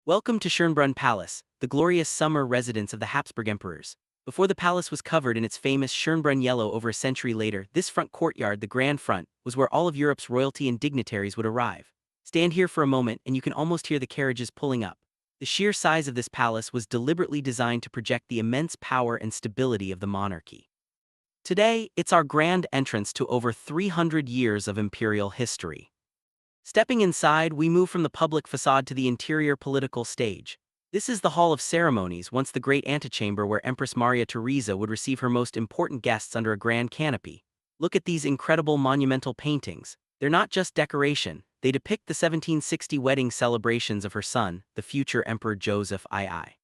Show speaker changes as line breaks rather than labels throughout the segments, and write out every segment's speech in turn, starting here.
Welcome to Schönbrunn Palace, the glorious summer residence of the Habsburg Emperors. Before the palace was covered in its famous Schönbrunn yellow over a century later, this front courtyard, the Grand Front, was where all of Europe's royalty and dignitaries would arrive. Stand here for a moment and you can almost hear the carriages pulling up. The sheer size of this palace was deliberately designed to project the immense power and stability of the monarchy. Today, it's our grand entrance to over 300 years of imperial history. Stepping inside, we move from the public facade to the interior political stage. This is the Hall of Ceremonies, once the great antechamber where Empress Maria Theresa would receive her most important guests under a grand canopy. Look at these incredible monumental paintings. They're not just decoration, they depict the 1760 wedding celebrations of her son, the future Emperor Joseph II.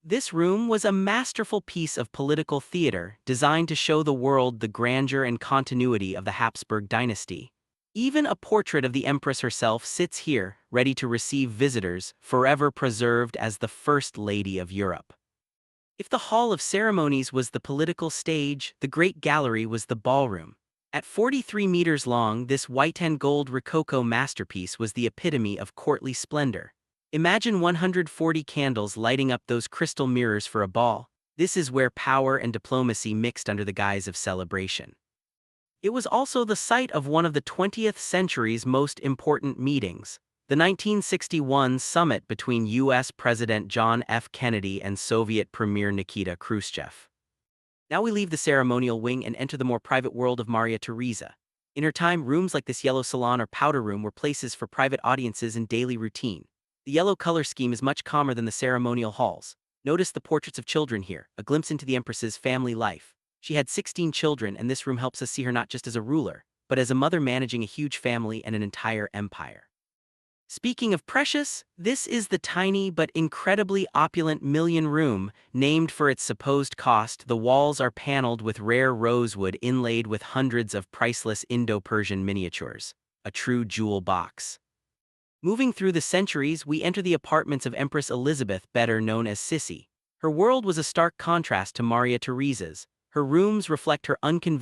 This room was a masterful piece of political theater designed to show the world the grandeur and continuity of the Habsburg dynasty. Even a portrait of the Empress herself sits here, ready to receive visitors, forever preserved as the First Lady of Europe. If the Hall of Ceremonies was the political stage, the Great Gallery was the ballroom. At 43 meters long, this white and gold Rococo masterpiece was the epitome of courtly splendor. Imagine 140 candles lighting up those crystal mirrors for a ball. This is where power and diplomacy mixed under the guise of celebration. It was also the site of one of the 20th century's most important meetings, the 1961 summit between U.S. President John F. Kennedy and Soviet Premier Nikita Khrushchev. Now we leave the ceremonial wing and enter the more private world of Maria Theresa. In her time, rooms like this yellow salon or powder room were places for private audiences and daily routine. The yellow color scheme is much calmer than the ceremonial halls. Notice the portraits of children here, a glimpse into the Empress's family life. She had 16 children, and this room helps us see her not just as a ruler, but as a mother managing a huge family and an entire empire. Speaking of precious, this is the tiny but incredibly opulent Million Room, named for its supposed cost. The walls are paneled with rare rosewood inlaid with hundreds of priceless Indo-Persian miniatures, a true jewel box. Moving through the centuries, we enter the apartments of Empress Elisabeth, better known as Sisi. Her world was a stark contrast to Maria Theresa's. Her rooms reflect her unconventional